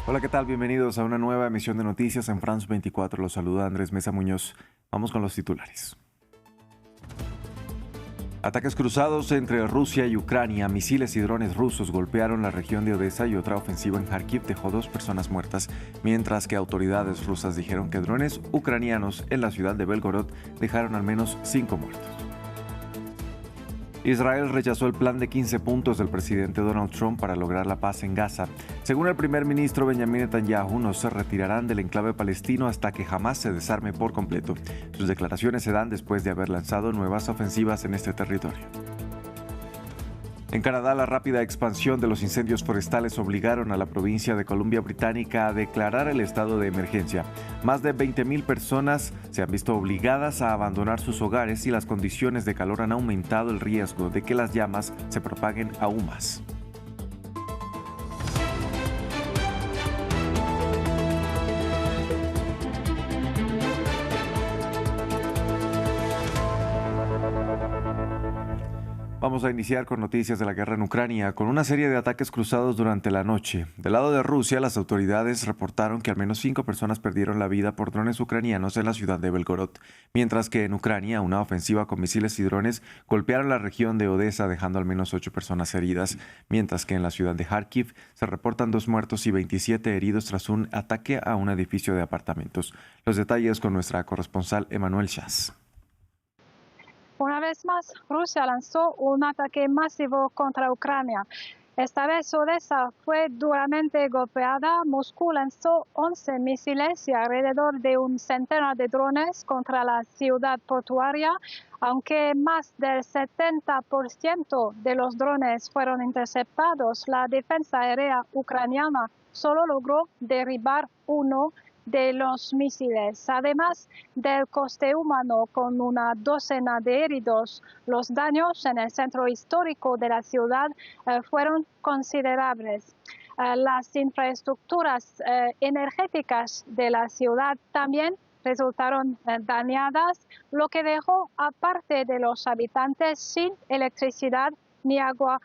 Hola, ¿qué tal? Bienvenidos a una nueva emisión de noticias en France 24. Los saluda Andrés Mesa Muñoz. Vamos con los titulares. Ataques cruzados entre Rusia y Ucrania. Misiles y drones rusos golpearon la región de Odessa y otra ofensiva en Kharkiv dejó 2 personas muertas, mientras que autoridades rusas dijeron que drones ucranianos en la ciudad de Belgorod dejaron al menos 5 muertos. Israel rechazó el plan de 15 puntos del presidente Donald Trump para lograr la paz en Gaza. Según el primer ministro Benjamin Netanyahu, no se retirarán del enclave palestino hasta que jamás se desarme por completo. Sus declaraciones se dan después de haber lanzado nuevas ofensivas en este territorio. En Canadá, la rápida expansión de los incendios forestales obligaron a la provincia de Columbia Británica a declarar el estado de emergencia. Más de 20,000 personas se han visto obligadas a abandonar sus hogares y las condiciones de calor han aumentado el riesgo de que las llamas se propaguen aún más. Vamos a iniciar con noticias de la guerra en Ucrania, con una serie de ataques cruzados durante la noche. Del lado de Rusia, las autoridades reportaron que al menos 5 personas perdieron la vida por drones ucranianos en la ciudad de Belgorod, mientras que en Ucrania, una ofensiva con misiles y drones golpearon la región de Odessa, dejando al menos 8 personas heridas, mientras que en la ciudad de Kharkiv se reportan 2 muertos y 27 heridos tras un ataque a un edificio de apartamentos. Los detalles con nuestra corresponsal Emanuel Chas. Una vez más, Rusia lanzó un ataque masivo contra Ucrania. Esta vez Odessa fue duramente golpeada. Moscú lanzó 11 misiles y alrededor de un centenar de drones contra la ciudad portuaria, aunque más del 70% de los drones fueron interceptados. La defensa aérea ucraniana solo logró derribar uno de los misiles. Además del coste humano con una docena de heridos, los daños en el centro histórico de la ciudad fueron considerables. Las infraestructuras energéticas de la ciudad también resultaron dañadas, lo que dejó a parte de los habitantes sin electricidad ni agua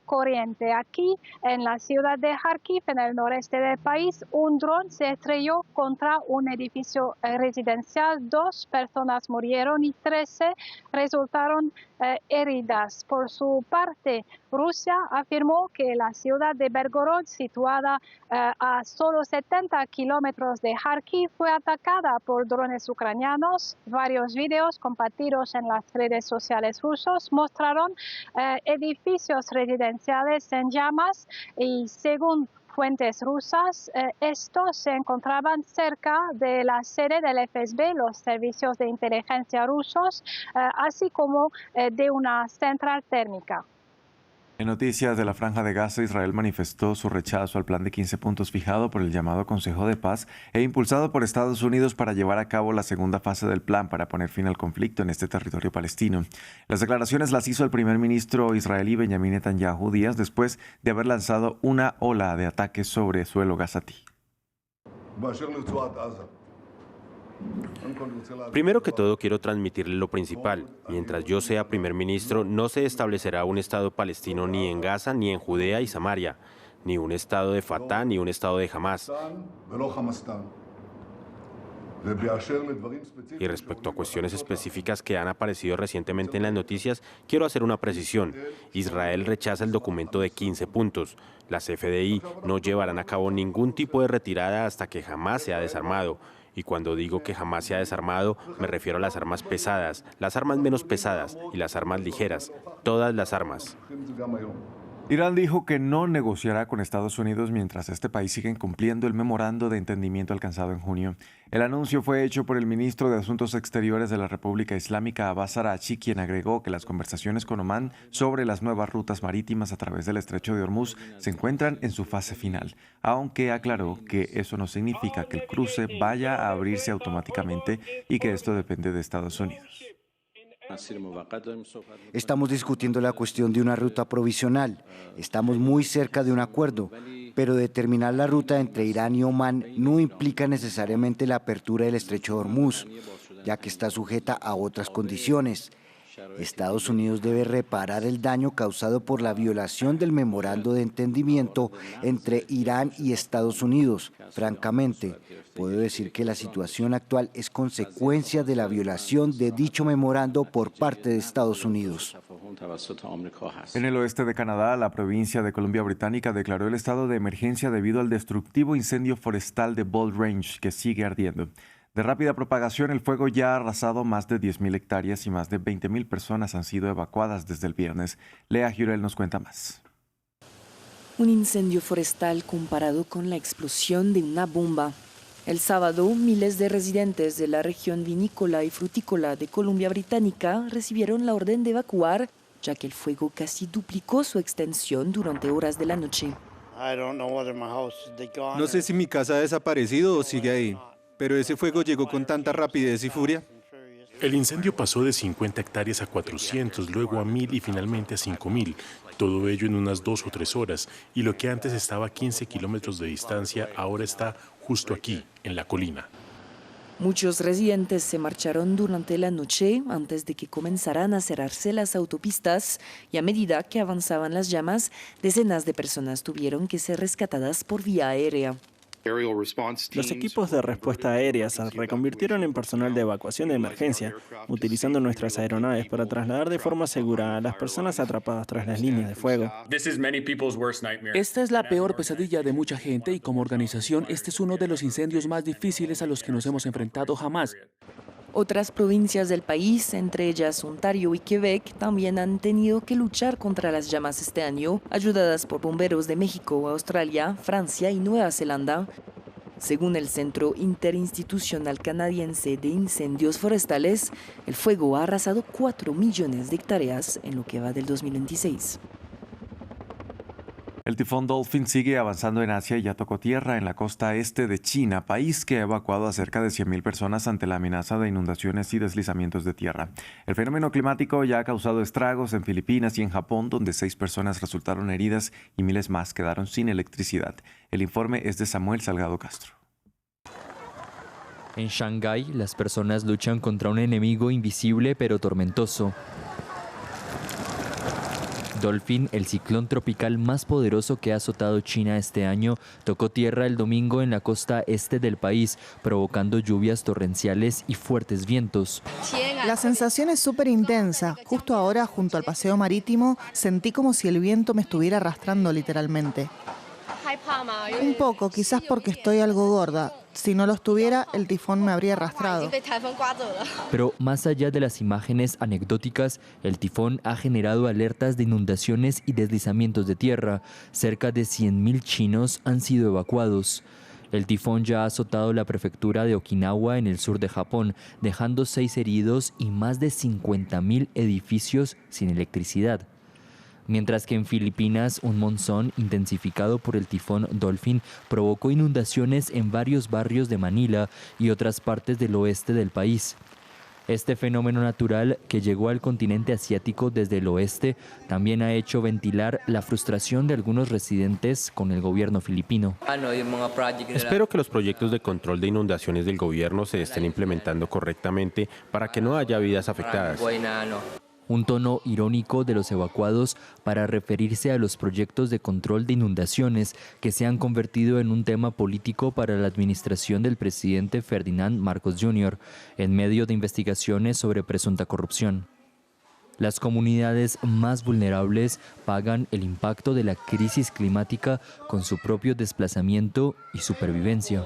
corriente. Aquí, en la ciudad de Kharkiv, en el noreste del país, un dron se estrelló contra un edificio residencial. 2 personas murieron y 13 resultaron heridas. Por su parte, Rusia afirmó que la ciudad de Belgorod, situada a solo 70 kilómetros de Kharkiv, fue atacada por drones ucranianos. Varios videos compartidos en las redes sociales rusas mostraron edificios residenciales en llamas y, según fuentes rusas, estos se encontraban cerca de la sede del FSB, los servicios de inteligencia rusos, así como de una central térmica. En noticias de la Franja de Gaza, Israel manifestó su rechazo al plan de 15 puntos fijado por el llamado Consejo de Paz e impulsado por Estados Unidos para llevar a cabo la segunda fase del plan para poner fin al conflicto en este territorio palestino. Las declaraciones las hizo el primer ministro israelí Benjamin Netanyahu días después de haber lanzado una ola de ataques sobre suelo gazatí. Primero que todo, quiero transmitirle lo principal. Mientras yo sea primer ministro, no se establecerá un Estado palestino ni en Gaza, ni en Judea y Samaria, ni un Estado de Fatah, ni un Estado de Hamás. Y respecto a cuestiones específicas que han aparecido recientemente en las noticias, quiero hacer una precisión. Israel rechaza el documento de 15 puntos. Las FDI no llevarán a cabo ningún tipo de retirada hasta que Hamás sea desarmado. Y cuando digo que jamás se ha desarmado, me refiero a las armas pesadas, las armas menos pesadas y las armas ligeras, todas las armas. Irán dijo que no negociará con Estados Unidos mientras este país siga incumpliendo el memorando de entendimiento alcanzado en junio. El anuncio fue hecho por el ministro de Asuntos Exteriores de la República Islámica, Abbas Araghchi, quien agregó que las conversaciones con Omán sobre las nuevas rutas marítimas a través del estrecho de Hormuz se encuentran en su fase final, aunque aclaró que eso no significa que el cruce vaya a abrirse automáticamente y que esto depende de Estados Unidos. Estamos discutiendo la cuestión de una ruta provisional. Estamos muy cerca de un acuerdo, pero determinar la ruta entre Irán y Omán no implica necesariamente la apertura del estrecho de Hormuz, ya que está sujeta a otras condiciones. Estados Unidos debe reparar el daño causado por la violación del memorando de entendimiento entre Irán y Estados Unidos. Francamente, puedo decir que la situación actual es consecuencia de la violación de dicho memorando por parte de Estados Unidos. En el oeste de Canadá, la provincia de Columbia Británica declaró el estado de emergencia debido al destructivo incendio forestal de Bold Range, que sigue ardiendo. De rápida propagación, el fuego ya ha arrasado más de 10.000 hectáreas y más de 20.000 personas han sido evacuadas desde el viernes. Lea Jurel nos cuenta más. Un incendio forestal comparado con la explosión de una bomba. El sábado, miles de residentes de la región vinícola y frutícola de Columbia Británica recibieron la orden de evacuar, ya que el fuego casi duplicó su extensión durante horas de la noche. No sé si mi casa ha desaparecido o sigue ahí, pero ese fuego llegó con tanta rapidez y furia. El incendio pasó de 50 hectáreas a 400, luego a 1.000 y finalmente a 5.000. Todo ello en unas 2 o 3 horas. Y lo que antes estaba a 15 kilómetros de distancia, ahora está justo aquí, en la colina. Muchos residentes se marcharon durante la noche antes de que comenzaran a cerrarse las autopistas y a medida que avanzaban las llamas, decenas de personas tuvieron que ser rescatadas por vía aérea. Los equipos de respuesta aérea se reconvirtieron en personal de evacuación de emergencia, utilizando nuestras aeronaves para trasladar de forma segura a las personas atrapadas tras las líneas de fuego. Esta es la peor pesadilla de mucha gente y como organización este es uno de los incendios más difíciles a los que nos hemos enfrentado jamás. Otras provincias del país, entre ellas Ontario y Quebec, también han tenido que luchar contra las llamas este año, ayudadas por bomberos de México, Australia, Francia y Nueva Zelanda. Según el Centro Interinstitucional Canadiense de Incendios Forestales, el fuego ha arrasado 4 millones de hectáreas en lo que va del 2026. El tifón Dolphin sigue avanzando en Asia y ya tocó tierra en la costa este de China, país que ha evacuado a cerca de 100.000 personas ante la amenaza de inundaciones y deslizamientos de tierra. El fenómeno climático ya ha causado estragos en Filipinas y en Japón, donde 6 personas resultaron heridas y miles más quedaron sin electricidad. El informe es de Samuel Salgado Castro. En Shanghái, las personas luchan contra un enemigo invisible pero tormentoso. Dolphin, el ciclón tropical más poderoso que ha azotado China este año, tocó tierra el domingo en la costa este del país, provocando lluvias torrenciales y fuertes vientos. La sensación es súper intensa. Justo ahora, junto al paseo marítimo, sentí como si el viento me estuviera arrastrando literalmente. Un poco, quizás porque estoy algo gorda. Si no lo estuviera, el tifón me habría arrastrado. Pero más allá de las imágenes anecdóticas, el tifón ha generado alertas de inundaciones y deslizamientos de tierra. Cerca de 100.000 chinos han sido evacuados. El tifón ya ha azotado la prefectura de Okinawa en el sur de Japón, dejando 6 heridos y más de 50.000 edificios sin electricidad. Mientras que en Filipinas, un monzón intensificado por el tifón Dolphin provocó inundaciones en varios barrios de Manila y otras partes del oeste del país. Este fenómeno natural, que llegó al continente asiático desde el oeste, también ha hecho ventilar la frustración de algunos residentes con el gobierno filipino. Espero que los proyectos de control de inundaciones del gobierno se estén implementando correctamente para que no haya vidas afectadas. Un tono irónico de los evacuados para referirse a los proyectos de control de inundaciones que se han convertido en un tema político para la administración del presidente Ferdinand Marcos Jr. en medio de investigaciones sobre presunta corrupción. Las comunidades más vulnerables pagan el impacto de la crisis climática con su propio desplazamiento y supervivencia.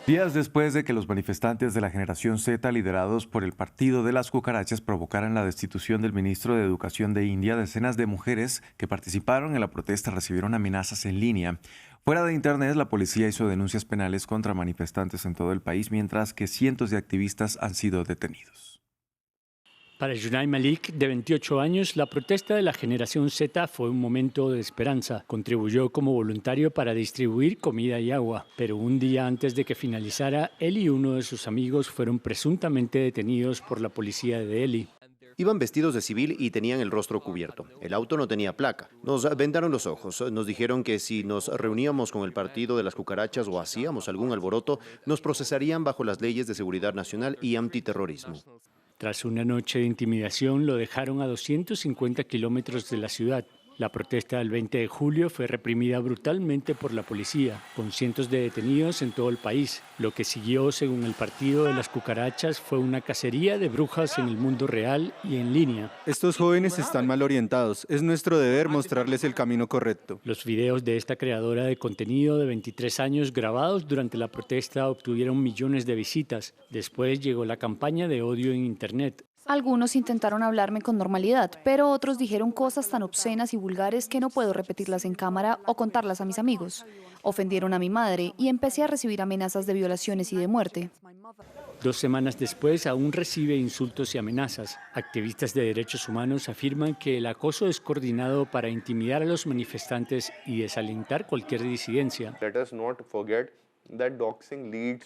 Días después de que los manifestantes de la generación Z, liderados por el Partido de las Cucarachas, provocaran la destitución del ministro de Educación de India, decenas de mujeres que participaron en la protesta recibieron amenazas en línea. Fuera de Internet, la policía hizo denuncias penales contra manifestantes en todo el país, mientras que cientos de activistas han sido detenidos. Para Junai Malik, de 28 años, la protesta de la generación Z fue un momento de esperanza. Contribuyó como voluntario para distribuir comida y agua, pero un día antes de que finalizara, él y uno de sus amigos fueron presuntamente detenidos por la policía de Delhi. Iban vestidos de civil y tenían el rostro cubierto. El auto no tenía placa. Nos vendaron los ojos. Nos dijeron que si nos reuníamos con el Partido de las Cucarachas o hacíamos algún alboroto, nos procesarían bajo las leyes de seguridad nacional y antiterrorismo. Tras una noche de intimidación, lo dejaron a 250 kilómetros de la ciudad. La protesta del 20 de julio fue reprimida brutalmente por la policía, con cientos de detenidos en todo el país. Lo que siguió, según el Partido de las Cucarachas, fue una cacería de brujas en el mundo real y en línea. Estos jóvenes están mal orientados. Es nuestro deber mostrarles el camino correcto. Los videos de esta creadora de contenido de 23 años grabados durante la protesta obtuvieron millones de visitas. Después llegó la campaña de odio en Internet. Algunos intentaron hablarme con normalidad, pero otros dijeron cosas tan obscenas y vulgares que no puedo repetirlas en cámara o contarlas a mis amigos. Ofendieron a mi madre y empecé a recibir amenazas de violaciones y de muerte. 2 semanas después aún recibe insultos y amenazas. Activistas de derechos humanos afirman que el acoso es coordinado para intimidar a los manifestantes y desalentar cualquier disidencia.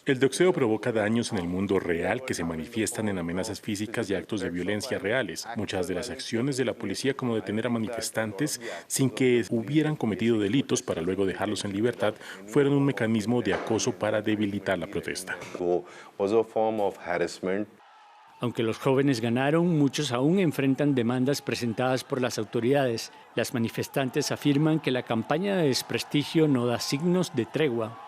El doxeo provoca daños en el mundo real que se manifiestan en amenazas físicas y actos de violencia reales. Muchas de las acciones de la policía, como detener a manifestantes sin que hubieran cometido delitos para luego dejarlos en libertad, fueron un mecanismo de acoso para debilitar la protesta. Aunque los jóvenes ganaron, muchos aún enfrentan demandas presentadas por las autoridades. Las manifestantes afirman que la campaña de desprestigio no da signos de tregua.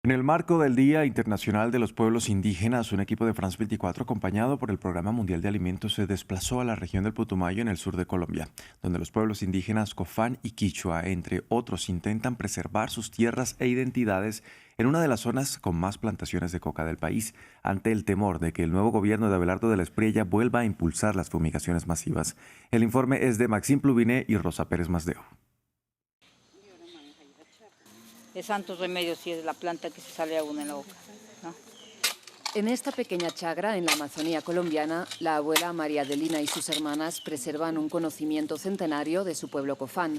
En el marco del Día Internacional de los Pueblos Indígenas, un equipo de France 24, acompañado por el Programa Mundial de Alimentos, se desplazó a la región del Putumayo, en el sur de Colombia, donde los pueblos indígenas Cofán y Quichua, entre otros, intentan preservar sus tierras e identidades en una de las zonas con más plantaciones de coca del país, ante el temor de que el nuevo gobierno de Abelardo de la Espriella vuelva a impulsar las fumigaciones masivas. El informe es de Maxime Plubiné y Rosa Pérez Masdeu. Es santo remedio si es la planta que se sale a uno en la boca, ¿no? En esta pequeña chagra en la Amazonía colombiana, la abuela María Adelina y sus hermanas preservan un conocimiento centenario de su pueblo Cofán.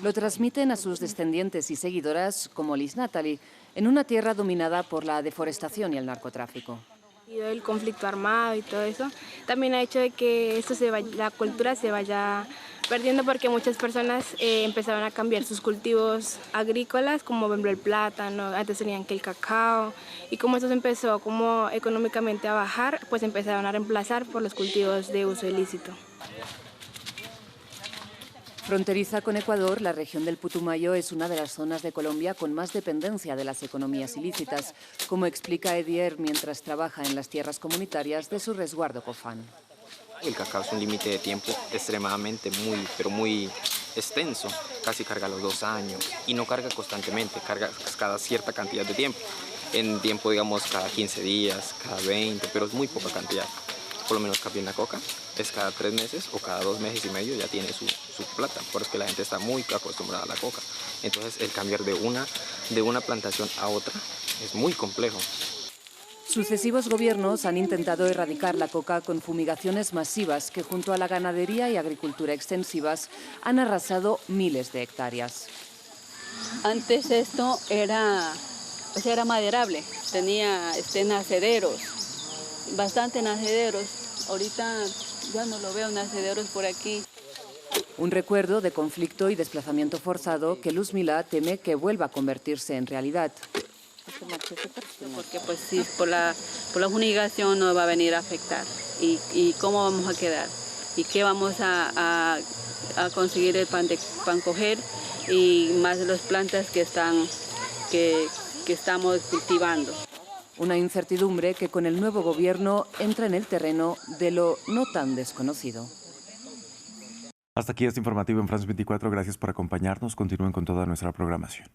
Lo transmiten a sus descendientes y seguidoras como Liz Natalie, en una tierra dominada por la deforestación y el narcotráfico. El conflicto armado y todo eso también ha hecho de que la cultura se vaya perdiendo, porque muchas personas empezaron a cambiar sus cultivos agrícolas, como por ejemplo el plátano, antes tenían que el cacao, y como eso se empezó como económicamente a bajar, pues empezaron a reemplazar por los cultivos de uso ilícito. Fronteriza con Ecuador, la región del Putumayo es una de las zonas de Colombia con más dependencia de las economías ilícitas, como explica Edier mientras trabaja en las tierras comunitarias de su resguardo Cofán. El cacao es un límite de tiempo extremadamente muy extenso, casi carga los 2 años y no carga constantemente, carga cada cierta cantidad de tiempo. En tiempo, digamos, cada 15 días, cada 20, pero es muy poca cantidad. Por lo menos cambia en la coca, es cada 3 meses o cada 2 meses y medio ya tiene su plata, por eso que la gente está muy acostumbrada a la coca. Entonces el cambiar de una plantación a otra es muy complejo. Sucesivos gobiernos han intentado erradicar la coca con fumigaciones masivas que, junto a la ganadería y agricultura extensivas, han arrasado miles de hectáreas. Antes esto era maderable, tenía nacederos, bastante nacederos. Ahorita ya no lo veo nacederos por aquí. Un recuerdo de conflicto y desplazamiento forzado que Luz Milá teme que vuelva a convertirse en realidad. Porque pues sí, por la fumigación nos va a venir a afectar. ¿Y cómo vamos a quedar? ¿Y qué vamos a conseguir el pan coger? Y más de las plantas que estamos cultivando. Una incertidumbre que con el nuevo gobierno entra en el terreno de lo no tan desconocido. Hasta aquí este informativo en France 24. Gracias por acompañarnos. Continúen con toda nuestra programación.